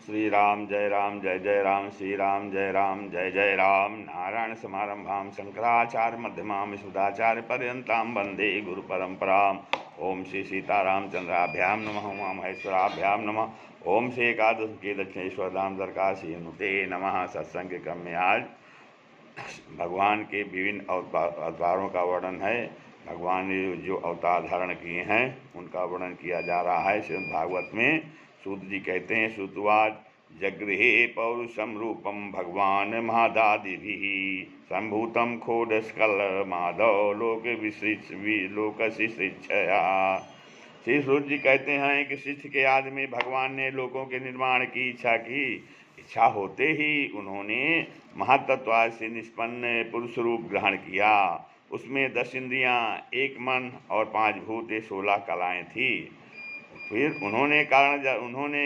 श्री राम जय राम श्री राम जय जय राम। नारायण समारंभां शंकराचार्य मध्यमां सुधाचार्य पर्यंतां वंदे गुरु परंपराम्। ओम श्री सीतारामचंद्राभ्याम नमः। उमा महेश्वराभ्याम नमः। ओम श्री एकादश के दक्षिणेश्वर धाम दरकाशी नुते नमः। सत्संग के क्रम में आज भगवान के विभिन्न अवतारों का वर्णन है। भगवान ने जो अवतार धारण किए हैं उनका वर्णन किया जा रहा है। श्रीमद् भागवत में सूत जी कहते हैं, श्रुतवाच जगृहे पौरुषम रूपम भगवान महादादिभिः संभूतम खोडस्कल माधव लोक शिष्या। श्री सूत जी कहते हैं कि शिष्य के आदि में भगवान ने लोगों के निर्माण की इच्छा की। इच्छा होते ही उन्होंने महातत्व से निष्पन्न पुरुष रूप ग्रहण किया। उसमें 10 इंद्रियां, 1 मन और 5 भूत 16 कलाएं थी। फिर उन्होंने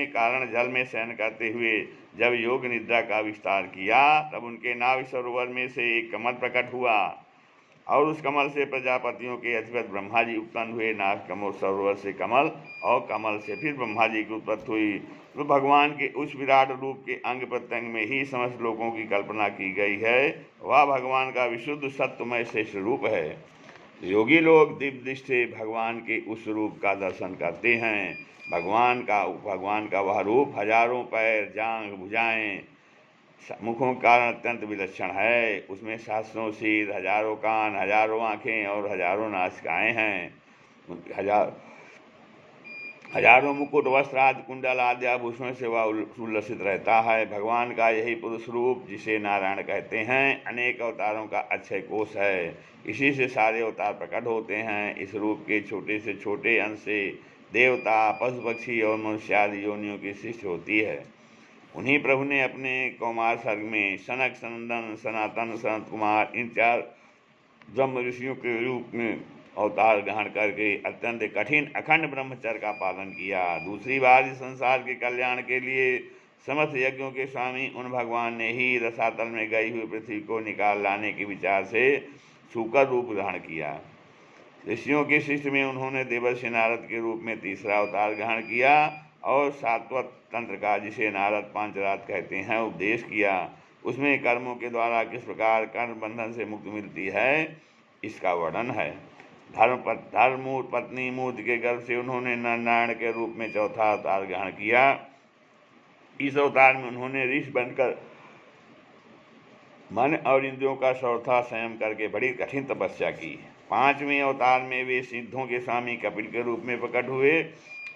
कारण जल में शयन करते हुए जब योग निद्रा का विस्तार किया तब उनके नाभि सरोवर में से एक कमल प्रकट हुआ और उस कमल से प्रजापतियों के अधिपति ब्रह्मा जी उत्पन्न हुए। नाभ कमल सरोवर से कमल और कमल से फिर ब्रह्मा जी की उत्पत्ति हुई। तो भगवान के उस विराट रूप के अंग प्रत्यंग में ही समस्त लोगों की कल्पना की गई है। वह भगवान का विशुद्ध सत्वमय श्रेष्ठ रूप है। योगी लोग दिव्य दृष्टि से भगवान के उस रूप का दर्शन करते हैं। भगवान का वह रूप हजारों पैर, जांघ, भुजाएं, मुखों का कारण अत्यंत विलक्षण है। उसमें सहस्रों सिर, हजारों कान, हजारों आँखें और हजारों नासिकाएं हैं। हजारों मुकुट, वस्त्र आदि, कुंडल आदि आभूषणों से वह उल्लसित रहता है। भगवान का यही पुरुष रूप जिसे नारायण कहते हैं अनेक अवतारों का अक्षय कोश है। इसी से सारे अवतार प्रकट होते हैं। इस रूप के छोटे से छोटे अंश से देवता, पशु पक्षी और मनुष्य आदि योनियों की सृष्टि होती है। उन्हीं प्रभु ने अपने कौमार सर्ग में सनक, सनंदन, सनातन, सनत कुमार इन 4 ब्रह्म ऋषियों के रूप में अवतार ग्रहण करके अत्यंत कठिन अखंड ब्रह्मचर्य का पालन किया। दूसरी बार इस संसार के कल्याण के लिए समस्त यज्ञों के स्वामी उन भगवान ने ही रसातल में गई हुई पृथ्वी को निकाल लाने के विचार से सूकर रूप ग्रहण किया। ऋषियों की सृष्टि में उन्होंने देवर्षि नारद के रूप में तीसरा अवतार ग्रहण किया और सात्वत तंत्र का, जिसे नारद पांचरात कहते हैं, उपदेश किया। उसमें कर्मों के द्वारा किस प्रकार कर्म बंधन से मुक्ति मिलती है इसका वर्णन है। धर्ममूर्त पत्नी मूर्ति के गर्भ से उन्होंने नारायण के रूप में चौथा अवतार ग्रहण किया। इस अवतार में उन्होंने ऋषि बनकर मन और इंद्रियों का सर्वथा संयम करके बड़ी कठिन तपस्या की। 5वें अवतार में वे सिद्धों के स्वामी कपिल के रूप में प्रकट हुए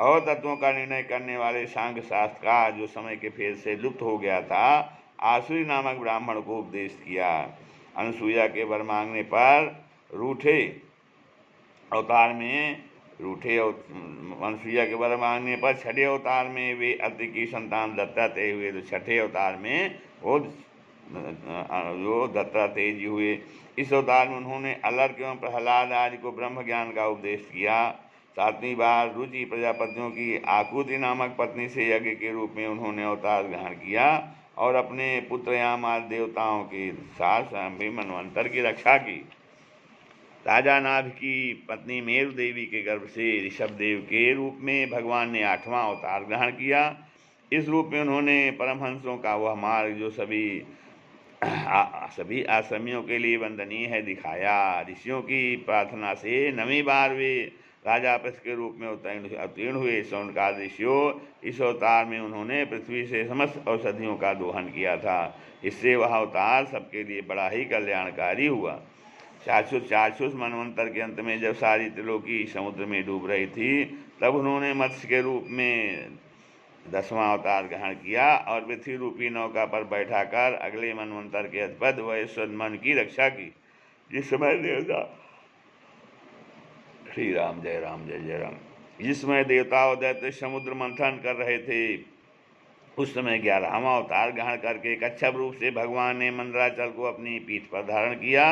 और तत्वों का निर्णय करने वाले सांख्य शास्त्र का, जो समय के फेर से लुप्त हो गया था, आसुरी नामक ब्राह्मण को उपदेश किया। अनुसूया के वर मांगने पर अनुसूया के वर मांगने पर 6ठे अवतार में वे अत्रि की संतान दत्तात्रेय हुए। तो 6ठे अवतार में वो दत्तात्रेय जी हुए। इस अवतार में उन्होंने अलर्क एवं प्रहलाद आदि को ब्रह्म ज्ञान का उपदेश किया। 7वीं बार रुचि प्रजापतियों की आकुति नामक पत्नी से यज्ञ के रूप में उन्होंने अवतार ग्रहण किया और अपने पुत्र यामाद देवताओं के साथ स्वयं भी मनवंतर की रक्षा की। राजा नाभ की पत्नी मेरु देवी के गर्भ से ऋषभ देव के रूप में भगवान ने 8वां अवतार ग्रहण किया। इस रूप में उन्होंने परमहंसों का वह मार्ग जो सभी आश्रमियों के लिए वंदनीय है दिखाया। ऋषियों की प्रार्थना से 9वीं बार वे राजा पृष्ठ के रूप में अवतीर्ण हुए। शौनकाद ऋषियों, इस अवतार में उन्होंने पृथ्वी से समस्त औषधियों का दोहन किया था। इससे वह अवतार सबके लिए बड़ा ही कल्याणकारी हुआ। 400 मनवंतर के अंत में जब सारी त्रिलोकी समुद्र में डूब रही थी तब उन्होंने मत्स्य के रूप में 10वां अवतार ग्रहण किया और पृथ्वी रूपी नौका पर बैठाकर अगले मनवंतर के अधिपति वैश्व मन की रक्षा की। जिस समय देवता श्री राम जय राम जिस समय देवता और दैत्य समुद्र मंथन कर रहे थे उस समय 11वां अवतार ग्रहण करके कच्छप रूप से भगवान ने मंदराचल को अपनी पीठ पर धारण किया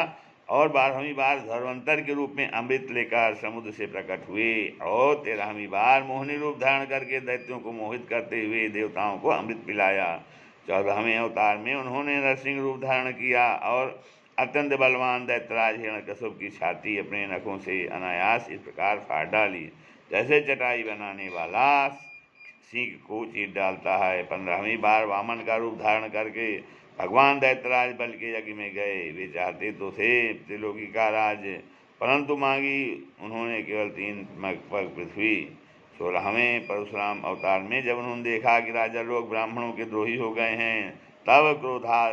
और 12वीं बार धर्वंतर के रूप में अमृत लेकर समुद्र से प्रकट हुए और 13वीं बार मोहिनी रूप धारण करके दैत्यों को मोहित करते हुए देवताओं को अमृत पिलाया। 14वें अवतार में उन्होंने नरसिंह रूप धारण किया और अत्यंत बलवान दैत्यराज हिरण्यकश्यप की छाती अपने नखों से अनायास इस प्रकार फाड़ डाली जैसे चटाई बनाने वाला सींग को चीर डालता है। 15वीं बार वामन का रूप धारण करके भगवान दैत्यराज बल के यज्ञ में गए। वे चाहते तो थे त्रिलोकी का राज्य, परंतु मांगी उन्होंने केवल 3 पग पृथ्वी। 16वें परशुराम अवतार में जब उन्होंने देखा कि राजा लोग ब्राह्मणों के द्रोही हो गए हैं, तब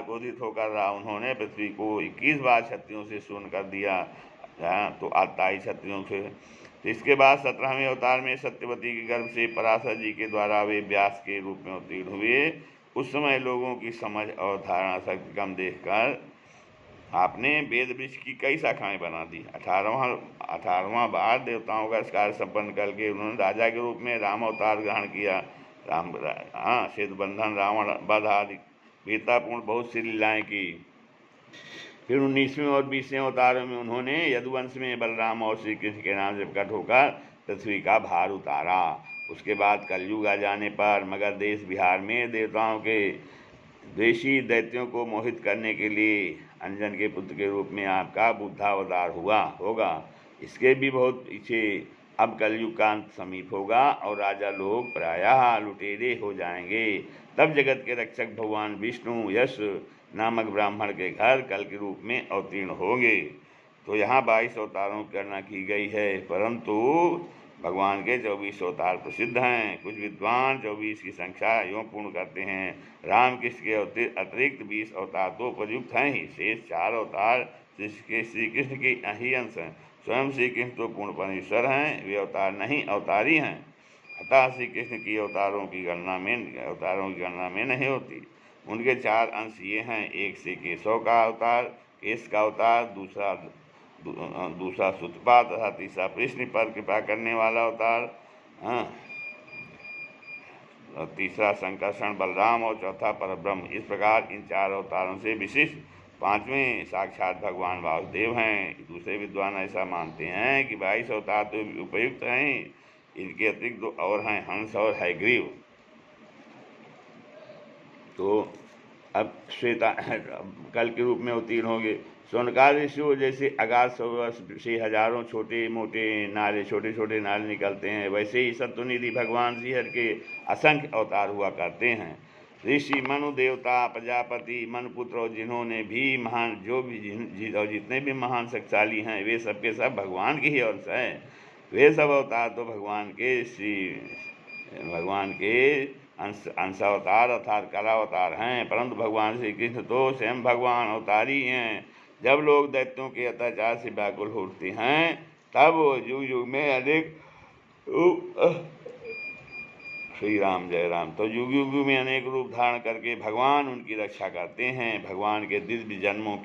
क्रोधित होकर उन्होंने पृथ्वी को 21 बार क्षत्रियों से शून्य कर दिया, तो 28 क्षत्रियों से। तो इसके बाद 17वें अवतार में सत्यवती के गर्भ से पराशर जी के द्वारा वे व्यास के रूप में उत्तीर्ण हुए। उस समय लोगों की समझ और धारणा शक्ति कम देखकर आपने वेद वृक्ष की कई शाखाएं बना दी। 18वां बार देवताओं का कार्य संपन्न करके उन्होंने राजा के रूप में राम अवतार ग्रहण किया। सेतु बंधन, रावण वध आदि वीरतापूर्ण बहुत सी लीलाएं की। फिर 19वें और 20वें अवतारों में उन्होंने यदुवंश में बलराम और श्री कृष्ण के नाम से प्रकट होकर पृथ्वी का भार उतारा। उसके बाद कलयुग आ जाने पर मगध देश बिहार में देवताओं के द्वेषी दैत्यों को मोहित करने के लिए अंजन के पुत्र के रूप में आपका बुद्धावतार होगा। इसके भी बहुत पीछे अब कलयुग का अंत समीप होगा और राजा लोग प्रायः लुटेरे हो जाएंगे। तब जगत के रक्षक भगवान विष्णु यश नामक ब्राह्मण के घर कल के रूप में अवतीर्ण होंगे। तो यहाँ 22 अवतारों की गणना की गई है, परंतु भगवान के 24 अवतार प्रसिद्ध हैं। कुछ विद्वान 24 की संख्या यूँ पूर्ण करते हैं। राम कृष्ण के अतिरिक्त 20 अवतार तो उपयुक्त हैं ही, शेष 4 अवतार श्री कृष्ण के ही अंश हैं। स्वयं श्री कृष्ण तो पूर्ण परमेश्वर हैं, वे अवतार नहीं अवतारी हैं। अतः श्री कृष्ण की अवतारों की गणना में नहीं होती। उनके 4 अंश ये हैं, एक से केशव का अवतार, केश का अवतार, दूसरा सुतपा तथा तीसरा कृष्ण पर कृपा करने वाला अवतार, तीसरा संकर्षण बलराम और चौथा परब्रह्म। इस प्रकार इन 4 अवतारों से विशिष्ट 5वें साक्षात भगवान वासुदेव हैं। दूसरे विद्वान ऐसा मानते हैं कि 22 अवतार तो उपयुक्त हैं, इनके अतिरिक्त 2 और हैं, हंस और हयग्रीव। तो अब श्वेता कल के रूप में उत्तीर्ण होंगे। सोनकार ऋषियों जैसे अगाध सरोवर से हजारों छोटे छोटे नाले निकलते हैं, वैसे ही सत्वनिधि भगवान श्रीहरि के असंख्य अवतार हुआ करते हैं। ऋषि, मनु, देवता, प्रजापति, मनुपुत्र और जिन्होंने भी महान जितने भी महान शक्तिशाली हैं, वे सबके सब भगवान के ही अंश हैं। वे सब अवतार तो भगवान के अंशावतार अर्थात कलावतार हैं, परंतु भगवान श्री कृष्ण तो स्वयं भगवान अवतारी हैं। जब लोग दैत्यों के अत्याचार से व्याकुल होते हैं, तब वो युग युग में अनेक श्री राम जय राम तो युग युग में अनेक रूप धारण करके भगवान उनकी रक्षा करते हैं। भगवान के दिव्य जन्मों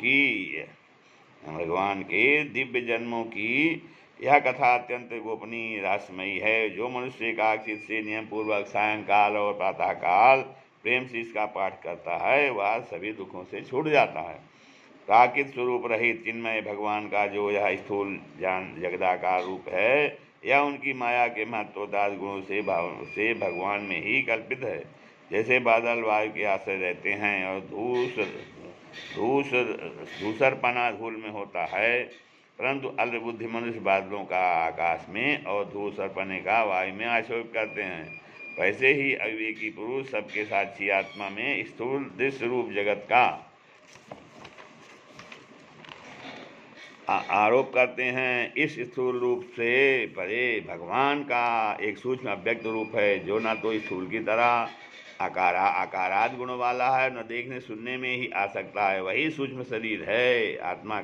की यह कथा अत्यंत गोपनीय रहस्यमयी है। जो मनुष्य एकाग्रचित से नियम पूर्वक सायंकाल और प्रातःकाल प्रेम से इसका पाठ करता है, वह सभी दुखों से छूट जाता है। प्राकृत स्वरूप रहित चिन्मय भगवान का जो यह स्थूल जगदाकार रूप है, यह उनकी माया के महत्वदार गुणों से भगवान में ही कल्पित है। जैसे बादल वायु के आश्रय रहते हैं और धूसरपना धूल में होता है, परंतु अल्पबुद्धि मनुष्य बादलों का आकाश में और धूसरपने का वायु में आक्षेप करते हैं। वैसे ही अविवेकी पुरुष सबके साक्षी आत्मा में स्थूल दृश्य रूप जगत का आरोप करते हैं। इस स्थूल रूप से परे भगवान का एक सूक्ष्म अव्यक्त रूप है, जो न तो स्थूल की तरह आकाराद गुण वाला है, न देखने सुनने में ही आ सकता है। वही सूक्ष्म शरीर है। आत्मा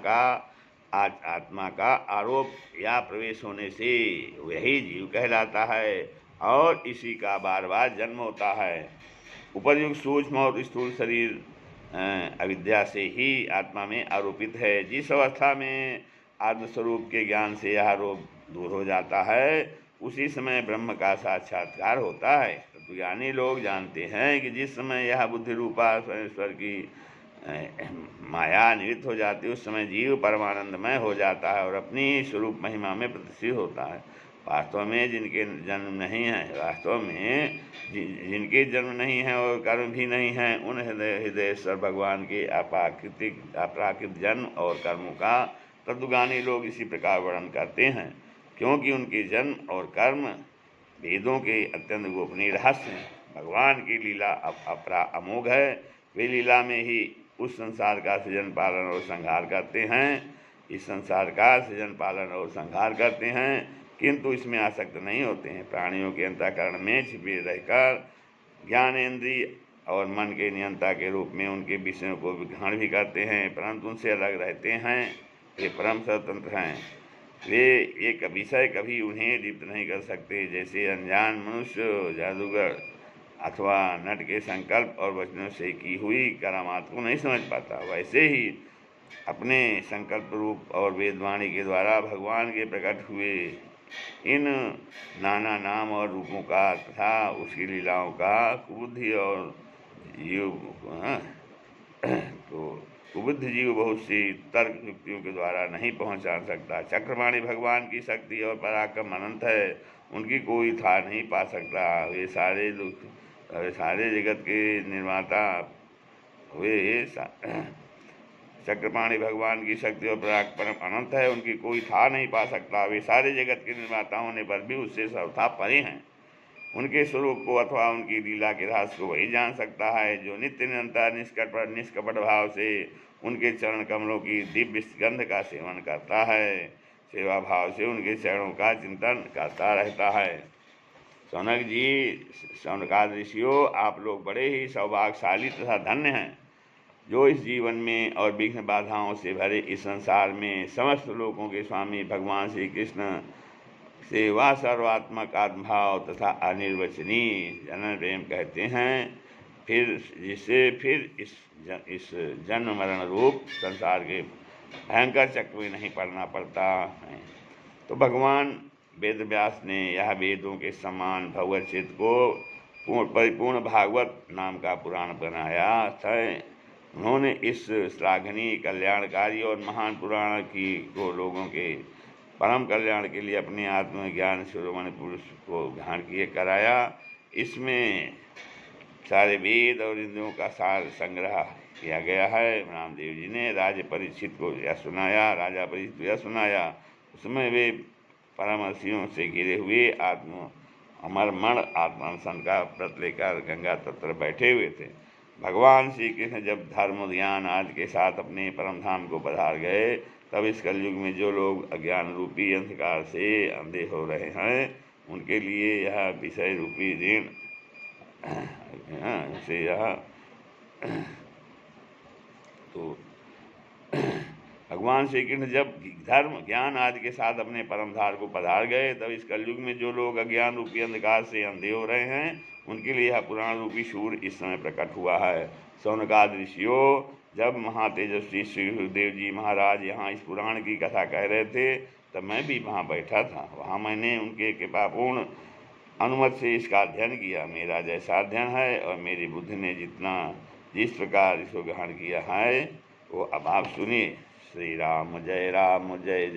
का आरोप या प्रवेश होने से वही जीव कहलाता है और इसी का बार बार जन्म होता है। उपयुक्त सूक्ष्म और स्थूल शरीर अविद्या से ही आत्मा में आरोपित है। जिस अवस्था में आत्मस्वरूप के ज्ञान से यह आरोप दूर हो जाता है, उसी समय ब्रह्म का साक्षात्कार होता है। तो ज्ञानी लोग जानते हैं कि जिस समय यह बुद्धि रूपा स्वयं की माया निवृत्त हो जाती है, उस समय जीव परमानंदमय हो जाता है और अपनी स्वरूप महिमा में प्रतिष्ठित होता है। वास्तव में जिनके जन्म नहीं है और कर्म भी नहीं है, उन हृदयेश्वर भगवान के अपराकृत जन्म और कर्मों का तत्वज्ञानी लोग इसी प्रकार वर्णन करते हैं, क्योंकि उनके जन्म और कर्म वेदों के अत्यंत गोपनीय रहस्य हैं। भगवान की लीला अमोघ है। वे लीला में ही उस संसार का सृजन पालन और संहार करते हैं। इस संसार का सृजन पालन और संहार करते हैं, किंतु इसमें आसक्त नहीं होते हैं। प्राणियों के अंतःकरण में छिपे रहकर ज्ञानेंद्रिय और मन के नियंता के रूप में उनके विषयों को ग्रहण भी करते हैं, परंतु उनसे अलग रहते हैं। वे परम स्वतंत्र हैं। वे एक विषय कभी उन्हें लिप्त नहीं कर सकते। जैसे अनजान मनुष्य जादूगर अथवा नट के संकल्प और वचनों से की हुई करामात को नहीं समझ पाता, वैसे ही अपने संकल्प रूप और वेदवाणी के द्वारा भगवान के प्रकट हुए इन नाना नाम और रूपों का तथा उसकी लीलाओं का कुबुद्धि और जीव तो कुबुद्ध जीव बहुत सी तर्क युक्तियों के द्वारा नहीं पहुंचा सकता। चक्रपाणी भगवान की शक्ति और पराक्रम अनंत है, उनकी कोई था नहीं पा सकता। वे सारे जगत के निर्माता हुए। चक्रपाणी भगवान की शक्ति और पराक्रम अनंत है, उनकी कोई था नहीं पा सकता। वे सारे जगत के निर्माता होने पर भी उससे सर्वथा परे हैं। उनके स्वरूप को अथवा उनकी लीला के रहस्य को वही जान सकता है जो नित्य निरंतर निष्कपट भाव से उनके चरण कमलों की दिव्य गंध का सेवन करता है, सेवा भाव से उनके चरणों का चिंतन करता रहता है। सौनक जी, शौनकाद ऋषियों, आप लोग बड़े ही सौभाग्यशाली तथा धन्य हैं जो इस जीवन में और विघ्न बाधाओं से भरे इस संसार में समस्त लोगों के स्वामी भगवान श्री कृष्ण से वह सर्वात्मक आत्मभाव तथा अनिर्वचनीय जनन प्रेम कहते हैं, जिससे इस जन्म मरण रूप संसार के भयंकर चक्र में नहीं पड़ना पड़ता है। तो भगवान वेद व्यास ने यह वेदों के समान भगवत चित्त को परिपूर्ण भागवत नाम का पुराण बनाया है। उन्होंने इस श्लाघनीय कल्याणकारी और महान पुराण को लोगों के परम कल्याण के लिए अपने आत्मज्ञान शिरोमणि पुरुष को ध्यान किए कराया। इसमें सारे वेद और इंद्रियों का सार संग्रह किया गया है। रामदेव जी ने राजा परीक्षित को यह सुनाया। उसमें वे परमर्षियों से घिरे हुए अमरमण आत्मानुसंधान का व्रत लेकर गंगा तट पर बैठे हुए थे। भगवान श्री कृष्ण जब धर्म ज्ञान आदि के साथ अपने परम धाम को पधार गए, तब इस कलयुग में जो लोग अज्ञान रूपी अंधकार से अंधे हो रहे हैं, उनके लिए यह विषय रूपी ऋण से तो भगवान श्री कृष्ण जब धर्म ज्ञान आदि के साथ अपने परमधार को पधार गए, तब इस कलयुग में जो लोग अज्ञान रूपी अंधकार से अंधे हो रहे हैं, उनके लिए यह पुराण रूपी सूर्य इस समय प्रकट हुआ है। शौनकाद ऋषियों, जब महातेजस्वी श्री सुखदेव जी महाराज यहाँ इस पुराण की कथा कह रहे थे, तब मैं भी वहाँ बैठा था। वहाँ मैंने उनके कृपापूर्ण अनुमति से इसका अध्ययन किया। मेरा जैसा अध्ययन है और मेरी बुद्धि ने जिस प्रकार इसको ग्रहण किया है, वो अब आप सुनिए। श्री राम जय जय।